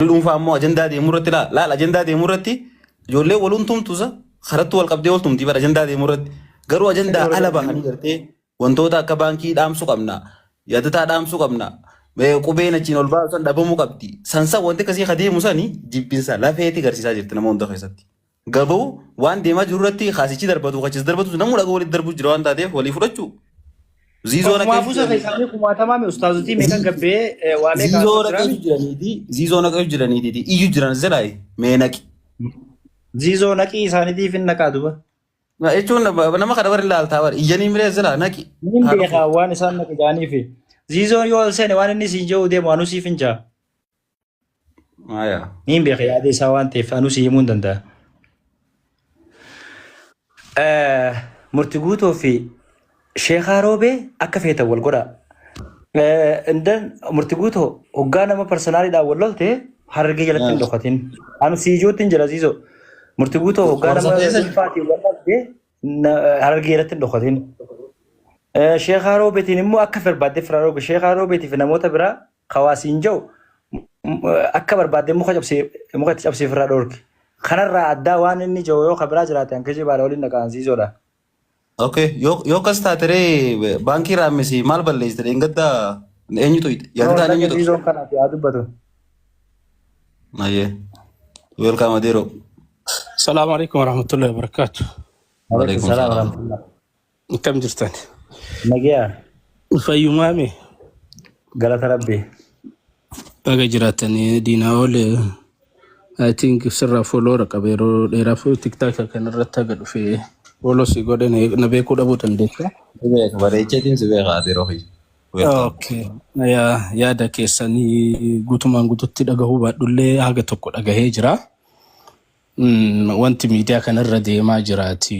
فامو أجندة دي مرت لا الأجندة دي مرتي جولة ولون توم توزا خرطت والقبضة ولتوم تبى أجندة دي مرت قروا أجندة على بحني قرتي وانتوتا كبانكي دام سوق أمنا يدتا دام سوق أمنا بقبينا تشينول باسون دبمو قبدي سانسا وانت كسي خديه مساني جيبينسا لا فيتي غرسيسا جرتنا موندا خيساتي قبو وان ديما جرتي خاسيتي دربتو خاچس دربتو نمو لغولي دربو جروان دادي ولي فرچو زيزونا ما فوزا خيساني كما تمام استاذتي ميكان غبي والي زيزونا كيف جراني دي ايو جران زلاي مينك زيزونا كي ساني دي فين نكادوبا ما ايچون نما خدبر لا تاور يني مري زلا نكي من بيخا وان سان نك جاني في زيزون يول سن وان ني سينجو دي مانو سي فينجا ايا مين بيخا يا دي سوان تي فانو سي موندندا مرتغوتو في شيخ روبي اكفيتا والغدا اندن مرتغوتو وغانا ما برسونالي دا ولولتي حرغي جلتين دوختين انو سيجوتين جلازيزو مرتغوتو وغانا ما فاتي ولولتي حرغي جلتين دوختين شيخ روبي تنمو اكفر بعد فرارو شيخ روبي في نموت برا خواسينجو اكبر بعد مخجبسي فرارورك خنرا ادا وان ني جو خبرا جراتن كجي بالولي نكان زيزودا اوكي يو كاستا تري بانكي رامسي مال بليز تري انغدا انيتو يادا انيتو زيزون كان في ادبتو ايه ويلكم اديرو السلام عليكم ورحمة الله وبركاته. وعليكم السلام ورحمة الله. كم جرتني؟ نجيا. في يومامي. قالت ربي. بقى جرتني دينا أول I think سر فولورا كبيرو لرافو تيك تاك كان رتقل في فولو سيقول نبي كودا بوتن ديكا. إيه كبار إيشتين سبعة غادي روحي. Okay. Ya da kesani gutuman gututti daga huba dulle haga tokko daga hejira. Wanti media kanarra deemaa jiraati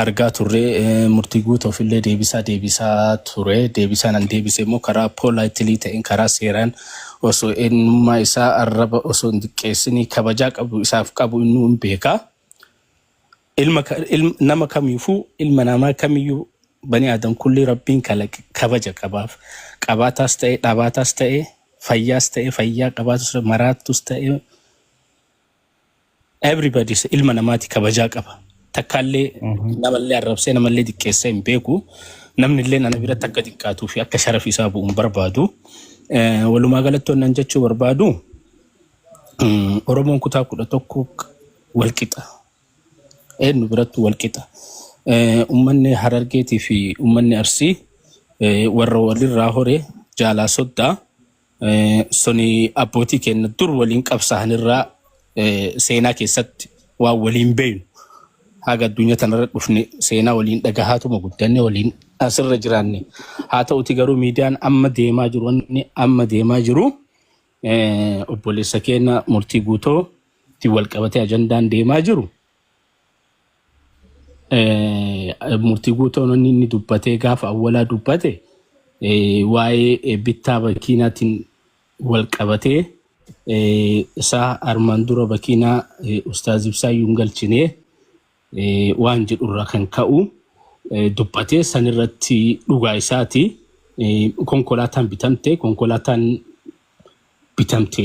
argaa turre murtii guutuu fillee deebisaa ture deebisaan deebisee immoo karaa politely ta'een karaa seeraan osoo eenyummaa isaa arraba osoo hin diqqeessinii kabajaa qabu isaaf qabu innuu hin beeka nama kamiifuu ilma namaa kamiyyuu bani adam kulli rabbiin kabaja qabaaf qabaataas ta'e dhabaataas ta'e fayyaas ta'e fayyaa qabaatus maraatus ta'e everybody ilma namaati kabajaa qaba takkaallee namallee arrabsee namallee diqqeessee hin beeku namnillee nana biratti akka diqqaatuu fi akka sharafi isaa bu'uun barbaadu walumaa galatti wannan jechuu barbaadu Oromoon kutaa 11 walqixa eenyu biratti walqixa ummanni Harargeetii fi ummanni Arsii warra walirraa hore jaalaa soddaa soni abbootii keenya dur waliin qabsaa'anirraa seenaa keessatti waa waliin beeynu haga addunyaa tanarra dhufne seenaa waliin dhagahaatuma guddanne waliin asirra jiraanne haa ta'uti garuu miidiyaan amma deemaa jiru obboleessa keenya murtii guutoo ti wal qabatee ajandaan deemaa jiru murtii guutoo inni dubbatee gaafa awwalaa dubbate waa'ee bittaa bakiinaatiin wal qabatee isaa armaan dura bakiinaa ustaaz Ibsaa Yungalchinee waan jedhurra kan ka'u dubbatee sanirratti dhugaa isaati konkolaataan bitamte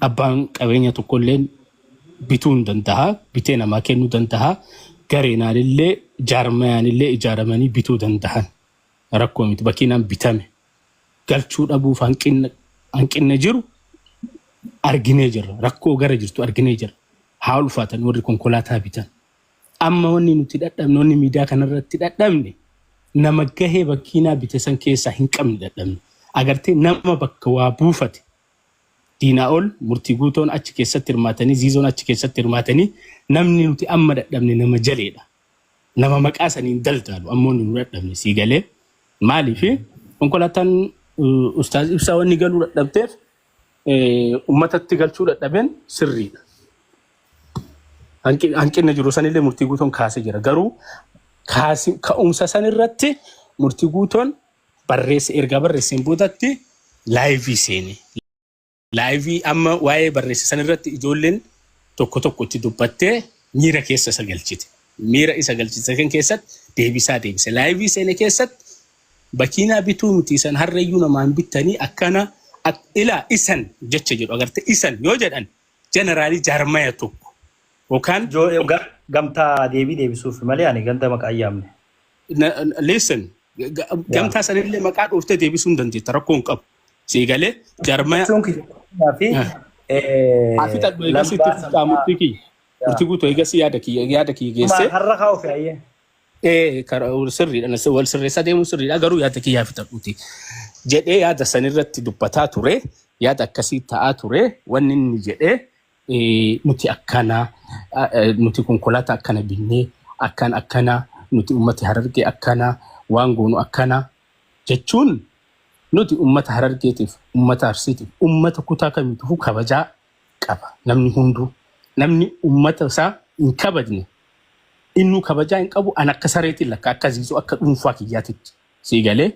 abbaan qabeenya tokkollee bituu hin danda'a bitee namaa kennuu danda'a gareenaallee jaarmayaanillee ijaaramanii bituu danda'an rakkoo miti bakiinaan bitame galchuu dhabuuf hanqinna jiru arginee jirra rakkoo gara jirtu arginee jirra haa ulfaatan warri konkolaataa bitan amma wanni nuti dadhabne wanni miidiyaa kanarratti dadhabne nama gahee bakiinaa bite san keessaa hin qabne dadhabne agartee nama bakka waa buufate diinaa ol murtii guutoon achi keessatti hirmaatanii ziizoon achi keessatti hirmaatanii namni nuti amma dadhabne nama jaleedha nama maqaa saniin daldaalu ammoo nu dadhabne sii galee maaliif konkolaataan ustaaz Ibsaa wanni galuu dadhabteef ummatatti galchuu dadhabeen sirriidha. Hanqinna jiru sanillee murtii guutoon kaasee jira garuu ka'umsa sanirratti murtii guutoon ergaa barreesseen boodatti laayivii seene. Laayivii amma waa'ee barreesse sanirratti ijoolleen tokko itti dubbattee miira keessa isa galchite. Miira isa galchite kan keessatti deebise. Laayivii seene keessatti bakiinaa bituu nuti san harreeyyuu namaan bittanii ilaa isan jecha jedhu agarte isan yoo jedhan jeneraalii jaarmaya tokko yookaan gamtaa deebisuuf malee ani ganda maqaa yaamne. Listen gamtaa sanillee maqaa dhooftee deebisuu hin dandeetta rakkoo hin qabu. Siigalee jaarmaya. Afita eegasi tiftaa murtii kiyya. Murtii guutuu eegasi yaada kiyya geesse. Har'a kaa'u fe'ayyee. Sirriidha wal sirreessaa deemuu sirriidha garuu yaada kiyyaa fixadhuuti. Jedhee yaada sanirratti dubbataa ture yaada akkasii ta'aa ture wanni inni jedhee nuti akkana nuti konkolaataa akkana binnee akkana nuti ummati Harargee akkana waan goonu akkana jechuun nuti ummata Harargeetiif ummata Arsiitiif ummata kutaa kamiituu kabajaa qaba namni hunduu namni ummata isaa hin kabajne innu kabajaa hin qabu an akka sareetiin lakka akka ziisoo akka dhuunfaa kiyyaatitti siigalee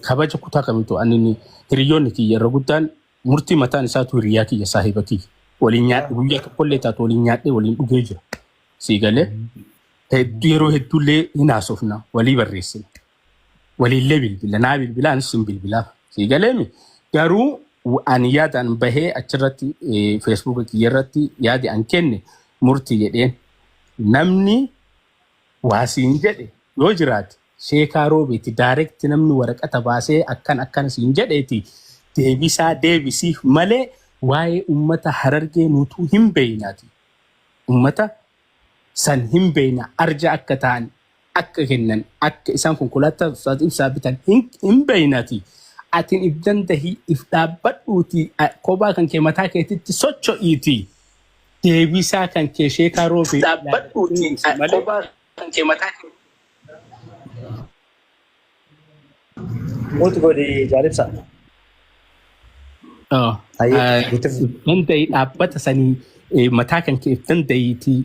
kabaja kutaa kamiituu anni hiriyoonni kiyya irra guddaan murtii mataan isaatu hiriyaa kiyya saahiba kiyya waliin nyaadhe guyyaa tokkollee taatu waliin nyaadhe waliin dhugee jira siigalee yeroo hedduullee hin haasofna walii barreessina waliillee bilbila naa bilbilaa anis hin bilbilaaf siigaleemi garuu ani yaadaan bahee achirratti feesbuuka kiyya irratti yaadi an kenne murtii jedheen namni waasiin jedhe yoo jiraate Sheekaa Roobeeti direct namni waraqata baasee akkan siin jedheeti deebisiif malee waa'ee ummata Harargee nutuu hin beeynaati. Ummata san hin beeyna arja akka ta'an akka kennan akka isaan konkolaataa ibsaa bitan hin beeynaati. Atiin if dandahii if dhaabbadhuuti kophaa kan kee mataa keetitti socho'iiti. Deebisaa kan kee Sheekaa Roobee dhaabbadhuuti kophaa kan kee mataa keetitti. Multi godi jaalibsa. Danda'ii dhaabbata sanii mataa kan kee danda'iitii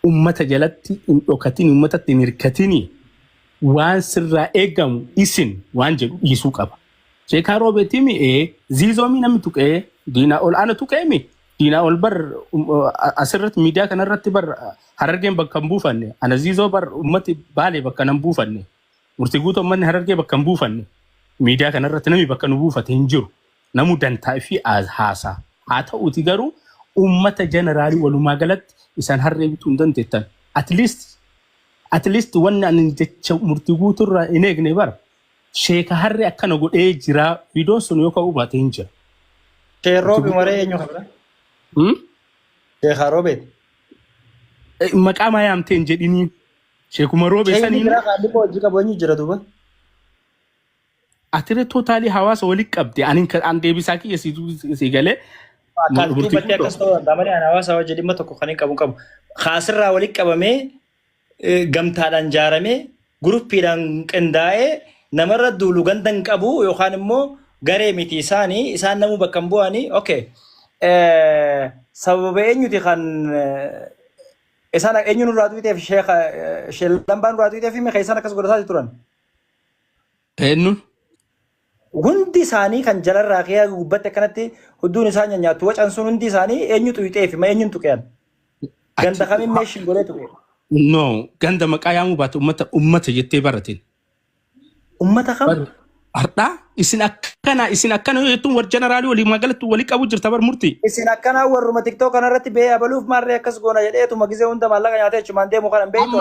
ummata jalatti hin dhokatin ummatatti hin hirkatini waan sirraa eegamu isin waan jedhu dhiisuu qaba. Sheekaa Roobeetii ziizoomii namni tuqee diinaa ol ana tuqeemi diinaa ol bar asirratti miidiyaa kanarratti bar Harargeen bakka hin buufanne ana ziizoo bar ummati Baalee bakka hin buufanne murtii guutuu ummanni Harargee bakka hin buufanne miidiyaa kanarratti namni bakka nu buufate hin jiru namu dantaa fi haasaa haa ta'uuti garuu ummata jeneraalii walumaa galatti isaan harree bituu hin dandeettan at least wanni ani jecha murtii guuturraa hin eegne bara sheeka harree akkana godhee jira viidoon sun yoo ka'uu baate hin jira. Sheeroobi maree eenyu qabda? Sheekaa Roobeet. Maqaa maa yaamtee hin jedhiniin sheekuma Roobee sanii. Sheekni biraa haalli hojii qabu eenyu jira duuba? Atire totaalii hawaasa walitti qabde an deebisaa kiyya si galee. Kaltuu battee akkas ta'uu danda'a malee hawaasa wajjin dhimma tokko kan hin qabu qabu. Haasirraa walitti qabamee gamtaadhaan ijaaramee guruppiidhaan qindaa'ee namarra duulu ganda hin qabu yookaan immoo garee miti isaan namuu bakka hin bu'anii okay. Sababa eenyuti kan isaan eenyu nurraa tuuteef sheellambaan nurraa tuuteef meeqa isaan akkas godhataa turan? Eenyuun? Hundi isaanii kan jalarraa kee gubbatti akkanatti hudduun isaa nyaattu wacan sun hundi isaanii eenyu tuuteef ma eenyuun tuqean? Ganda kamiin meeshiin godhee tuqe? No, ganda maqaa yaamuu baate ummata jettee barateen. Ummata kam? Har'aa isin akkana jettuun war jeneraalii walii magaalatti walii qabu jirta bar murtii. Isin akkana warruma TikTok kanarratti bee abaluuf maarree akkas goona jedheetuma gisee hunda maallaqa nyaatee achumaan deemu kanan beektu.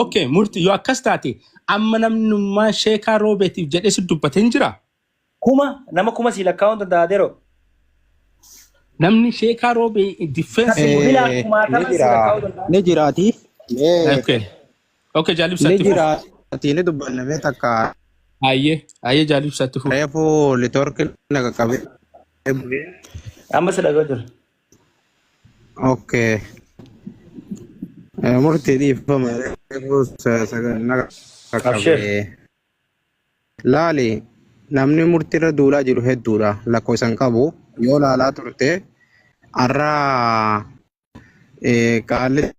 Okay, murtii yoo akkas taate amma namnummaa Sheekaa Roobeetiif jedhee si dubbatee hin jiraa? Nama kuma si lakkaa'uun danda'a adeero. Namni Sheekaa Roobee difeensi ni jiraati. Okay, jaalibsatti ni jiraati ni dubbannamee takka. Ayyee jaalibsatti fuudhu. Reefuu litorki naga qabe. Amma si dhagaa jira. Okay. Murtii dhiifama reefuu naga qabe. Laali. Namni murtiirra duulaa jiru hedduudha lakkoofsan qabu yoo laalaa turte har'a qaallitiin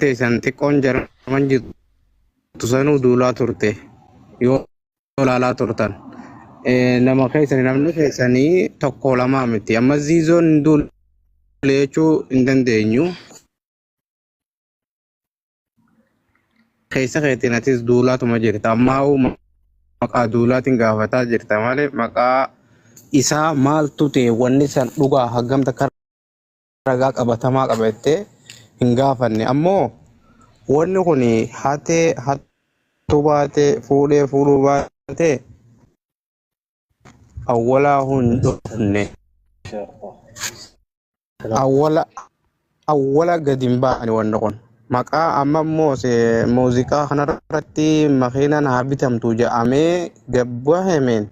teessan xiqqoon jarman jirtu sanuu duulaa turte yoo laalaa turtan nama keessanii namni keessanii tokko lamaa miti amma ziizoon duule jechuu hin dandeenyu keessa keetiin atis duulaatuma jirta ammaa maqaa duulaatiin gaafataa jirta malee maqaa isaa maaltu ta'e wanni san dhugaa hagam takka ragaa qabatamaa qabattee hin gaafanne ammoo wanni kun hatee hattuu baatee fuudhee fuudhuu baatee awwalaa hin dhufne awwala gadi hin baane wanni kun maqaa amma immoo muuziqaa kanarratti makiinaan haa bitamtu jedhamee gabbaa himeen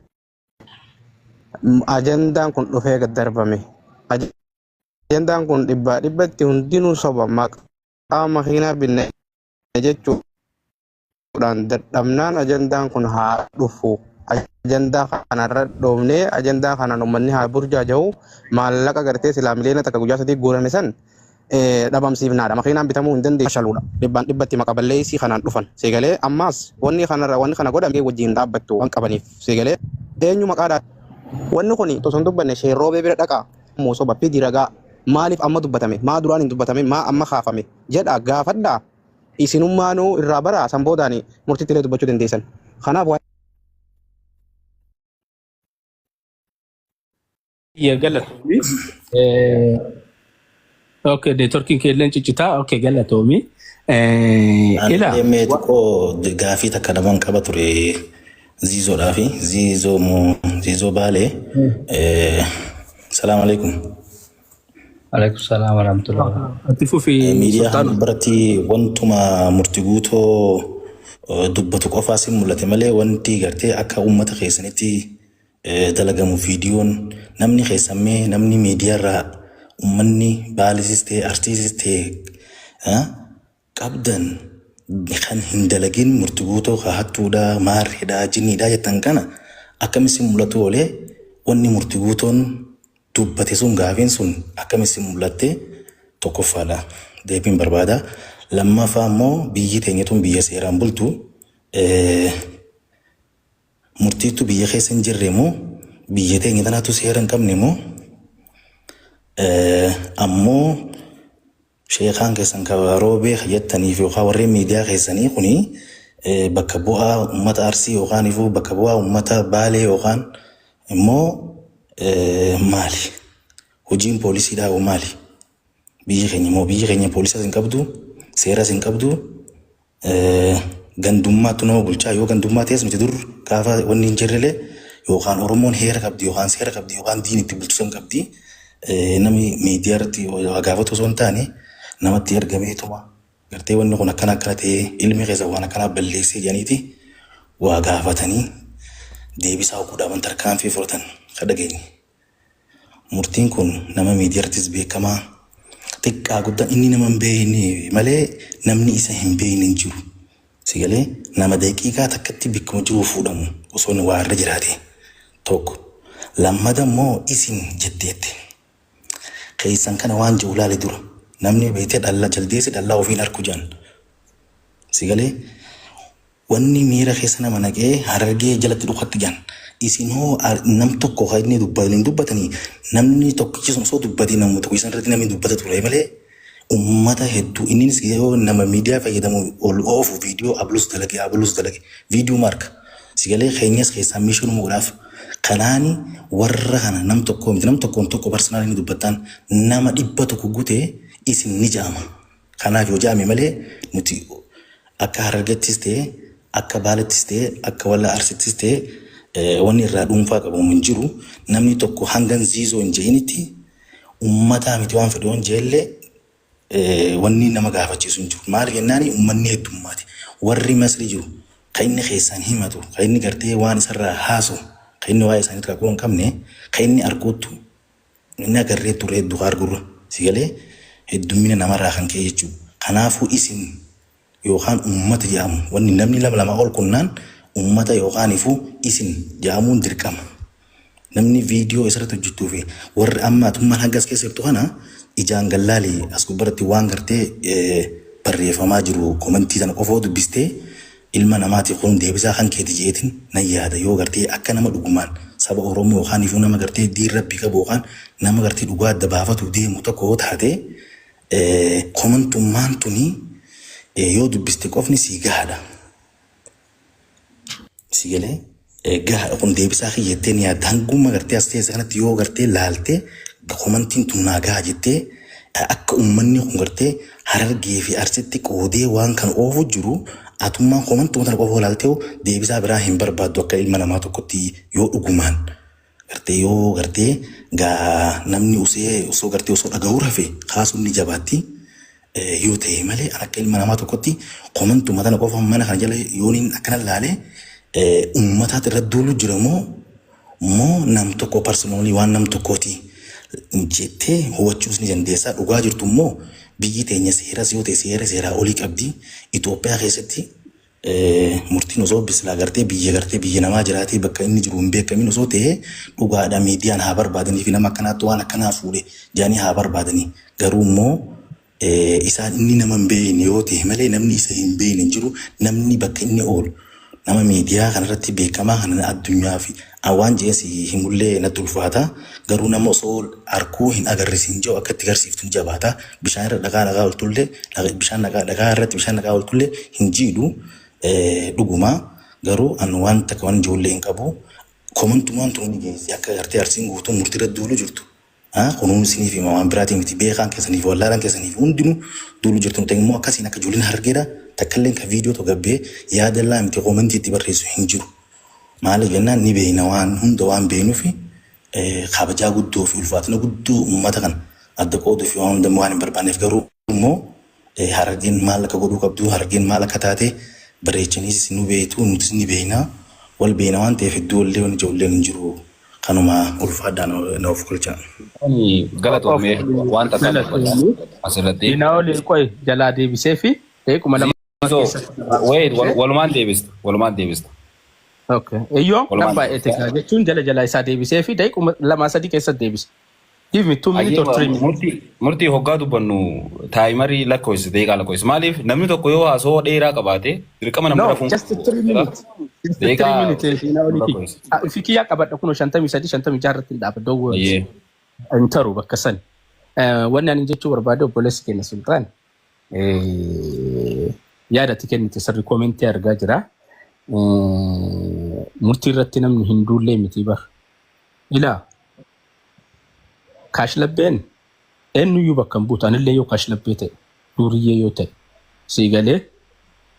ajandaan kun dhufee gad darbame. Ajandaan kun dhibbatti hundinuu soba maqaa makiinaa binne jechuudhaan dadhabnaan ajandaan kun haa dhufu. Ajandaa kanarra dhoofnee ajandaa kanaan uummanni haa burjaaja'u maallaqa gartee silaa miliyoona takka guyyaa sadii guurame san dhabamsiifnaadha. Makiinaan bitamuu hin dandeenye shaluudha. Dhibbatti maqa balleessii kanaan dhufan. Seegalee ammaas wanni kana godhamee wajjin dhaabbattu waan qabaniif seegalee eenyu maqaadhaa. Wanni kun osoo hin dubbanne sheerroobee bira dhaqaa moosoo baffii diragaa maaliif amma dubbatame maa duraan hin dubbatame maa amma kaafame jedha gaafadhaa isinummaanuu irraa baraa san boodaan murtiitti illee dubbachuu dandeessan. Kanaaf يا قالت اوكي دي تركي كيلن تشتا اوكي قالت تومي أنا يميتكو غافي تكلمون كبتوري زيزو رافي زيزو بالي السلام عليكم. عليكم السلام ورحمة الله. اتفو في ميديا برتي وانتما مرتقوتو دبتو قفاسي مولاتي مالي وانتي غرتي اكا امتا خيسانيتي dalagamu fiidiyoon namni keessamee namni miidiyaarraa uummanni baalisis ta'e artiistis ta'e qabdan kan hin dalagin murtiguutoo hattuudhaa maarreedhaa jinniidhaa jettan kana akkamitti mul'atu oolee wanni murtiguutoon dubbate sun gaafiin sun akkamitti mul'atte tokkoffaadha deebiin barbaada. Lammaffaa immoo biyyi teenyatuun biyya seeraan bultu murtiitu biyya keessa hin jirre moo biyya teenya tanaatu seera hin qabne moo ammoo sheekaan keessan kabaroobee jettaniif yookaan warreen miidiyaa keessanii kuni bakka bu'aa uummata Arsii yookaan ifuu bakka bu'aa uummata Baalee yookaan immoo maali hojiin poolisiidhaa hoo maali biyyi keenya poolisiis hin qabdu seeras hin qabdu gandummaatu nama bulchaa yoo gandummaa ta'es miti dur gaafa wanni hin jirrele yookaan Oromoon heera qabdi yookaan seera qabdi yookaan diin itti bulchisan qabdi namni miidiyaa irratti gaafatu osoo hin taane namatti ergameetuma gartee wanni kun akkana ta'e ilmi keessa waan akkana balleessee jedhaniiti waa gaafatanii deebisaa oguudhaan tarkaanfii fudhatan kan dhageenye. Murtiin kun nama miidiyaa irrattis beekamaa xiqqaa guddaan inni nama hin beekne malee namni isa hin beekne hin jiru. Sigalee nama daqiiqaa takkatti bikkuma jiru fuudhamu osoo waa irra jiraate tokko. Lammata immoo isin jetteetti. Keessan kana waan jiru ilaale dura namni beekte jaldeessi dhallaa ofiin harku jaan. Sigalee wanni miira keessa nama naqee harargee jalatti dhukatti jaan. Isin hoo nam tokko kan inni dubbatanii namni tokkichi osoo dubbatee namni tokko isan irratti namni dubbata ture malee ummata hedduu innis yoo nama miidiyaa fayyadamu ol oofu viidiyoo ablus dalage viidiyoo marka sigalee keenyas keessaa miishuun muudhaaf kanaani warra kana nam tokko barsanaan inni dubbataan nama 100 guutee isin ni jaama. Kanaaf yoo jaame malee nuti akka harargettis ta'e akka baalettis ta'e akka walla arsittis ta'e wanni irraa dhuunfaa qabamu hin jiru. Namni tokko hangan ziizoo hin jeenitti ummataa miti waan fedhe waan jeellee wanni nama gaafachiisu hin jiru. Maaliif jennaan uummanni heddummaati. Warri masri jiru kan inni keessaan himatu kan inni gartee waan isarraa haasu kan inni waa'ee isaaniitti qaqqoo hin qabne kan inni arguuttu inni agarree ture hedduu argurra sigalee heddummina namarraa kan ka'e jechuudha. Kanaafuu isin yookaan uummata jedhamu wanni namni lama ol kunnaan uummata yookaan ifuu isin jedhamuun dirqama. Namni viidiyoo isarratti hojjetuu fi warri amma atummaan hangas keessa jirtu kana ijaan gallaalee as gubbaratti waan gartee barreeffamaa jiru komentii sana qofoo dubbistee ilma namaatiif kun deebisaa kan keeti jeetin nan yaada yoo gartee akka nama dhugumaan saba Oromoo yookaan ifuu nama gartee diin rabbii qabu yookaan nama gartee dhugaa adda baafatu deemu tokko taate komentummaan tuni yoo dubbiste qofni sii gahaadha. Sigalee Gaha kun deebisaa kiyyattee ni yaadda hanguma gartee as teessa kanatti yoo gartee laaltee komantiin tun naa gaha jettee akka uummanni kun gartee Harargee fi Arsitti qoodee waan kan oofu jiru atummaan komantuma tana qofa laaltee deebisaa biraa hin barbaaddu akka ilma namaa tokkotti yoo dhugumaan gartee yoo gartee gaa namni osoo gartee osoo dhaga'uu rafe kaasuun ni jabaatti yoo ta'e malee akka ilma namaa tokkotti komantuma tana qofa mana kana jala yooniin akkana laalee ummataat irra duulu jira moo nam tokko personally waan nam tokkooti jettee hubachuus ni dandeessaa dhugaa jirtu immoo biyyi teenya seeras yoo ta'e seeraa olii qabdi Itoophiyaa keessatti murtiin osoo bislaa gartee biyya namaa jiraatee bakka inni jiru hin beekamin osoo ta'e dhugaadha miidiyaan haa barbaadanii fi nama akkanaatti waan akkanaa fuudhe jaanii haa barbaadanii garuu immoo isaan inni nama hin beekne yoo ta'e malee namni isa hin beekne jiru namni bakka inni oolu nama miidiyaa kanarratti beekamaa kana addunyaa fi waan jeesi hin mullee natti ulfaata garuu nama osoo arkuu hin agarsiisin jiru akka itti agarsiiftu jabaata bishaan irra dhagaa oltullee bishaan dhagaa irratti bishaan dhagaa oltullee hin jiidhu dhuguma garuu an waan takka waan ijoollee hin qabu komantumaan tun ni geessi akka gartee Arsiin guutuu murtii irra duulu jirtu kunuunsinii fi waan biraatiin miti beekaan keessaniif wallaalaan keessaniif hundinuu duulu jirtu ta'e immoo akkasiin akka ijoolleen Harargeedha takkalleen ka viidiyoo to gabbee yaadallaa miti komantii itti barreessu hin jiru maaliif jennaan ni beeyna waan hunda waan beeynuufi kabajaa guddoo fi ulfaatina guddoo uummata kan adda qooduu fi waan hundammoo waan hin barbaanneef garuu immoo Harargeen maal akka godhuu qabdu Harargeen maal akka taate bareechaniis nu beeytu nutis ni beeyna wal beeyna waan ta'eef iddoo wallee waan ijoolleen hin jiru kanuma ulfaadhaan na of kolchan. Galatoomee waan takka asirratti. Dinaa olii qoy jalaa deebisee fi eekuma lama. Wait, walumaan deebista. Okay. Eeyyoo kan baay'ee jechuun jala isaa deebisee fi daqiiquma 2-3 keessatti deebisa. Give me 2 minutes or 3 minutes. Murtii hoggaa dubbannu taayimarii lakkoofsi deeqaa lakkoofsi maaliif namni tokko yoo haasoo dheeraa qabaate dirqama nama rafuun. No, just 3 minutes. 3 minutes. Fikiyyaa qabadha kun 53-56 irratti dhaabadoo wayii. Intaru bakka san. Wanni ani jechuu barbaade obboleessi keenya Sultaan. Yaadatti kennite sirri koomentii argaa jira. Murtii irratti namni hin duullee miti bar. Ilaa. Kaashlabbeen eenyuyyuu bakka hin buutu anillee yoo kaashlabbee ta'e duuriyyee yoo ta'e siigalee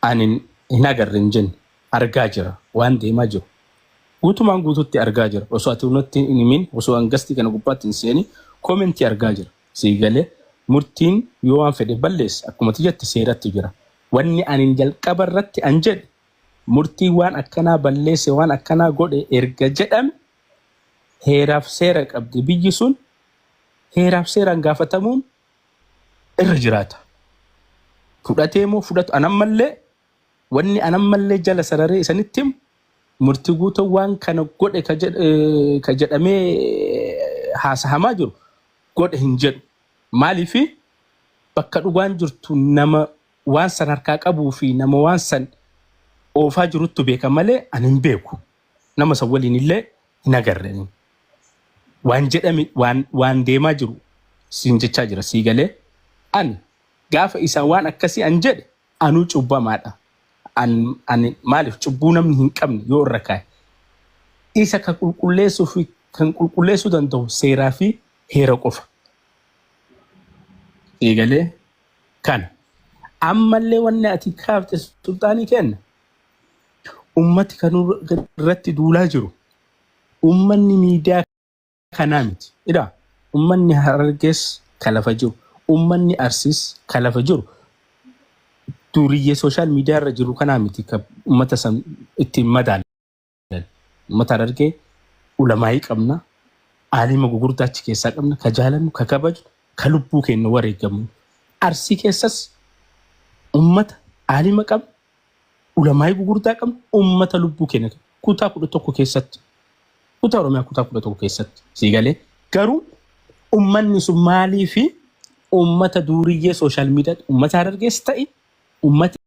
ani hin agarre hin jenne argaa jira waan deemaa jiru guutumaan guututti argaa jira osoo ati nutti hin himin osoo hangastii kana gubbaatti hin seeni koomentii argaa jira siigalee murtiin yoo waan fedhe balleessa akkuma tijatti seeratti jira wanni ani jalqaba irratti an jedhe murtii waan akkanaa balleesse waan akkanaa godhe erga jedhame heeraaf seera qabdi biyyi sun heeraaf seeraan gaafatamuun irra jiraata. Fudhatee moo fudhatu anammallee wanni anammallee jala sararee isanitti himu murtii guutuu waan kana godhe ka jedhamee haasahamaa jiru godhe hin jedhu. Maaliifi bakka dhugaan jirtu nama waan san harkaa qabuu fi nama waan san oofaa jiruttu beeka malee ani hin beeku. Nama san waliin illee hin agarre. Waan jedhame waan deemaa jiru siin jechaa jira siigalee ani gaafa isaan waan akkasii an jedhe anuu cubbamaadha ani maaliif cubbuu namni hin qabne yoo irra kaa'e isa kan qulqulleessuu fi kan qulqulleessuu danda'u seeraa fi heera qofa siigalee kana ammallee wanni ati kaafte Sultaanii kenna ummati kan irratti duulaa jiru ummanni miidiyaa kanaa miti. Ida ummanni Harargees kalafa jiru, ummanni Arsiis kalafa jiru. Duuriyyee sooshaal miidiyaa irra jiru kanaa miti ka ummata san ittiin madaalan. Ummata Harargee ulamaa'ii qabna, aalima gugurdaa achi keessaa qabna, ka jaalannu, ka kabaju, ka lubbuu keenya wareegamu. Arsii keessas ummata aalima qabna, ulamaa'ii gugurdaa qabna, ummata lubbuu keenya kutaa 11 keessatti. Kutaa Oromiyaa kutaa 11 keessatti siigalee garuu ummanni sun maalii fi ummata duuriyyee sooshaal miidiyaa ummata Harargees ta'e ummata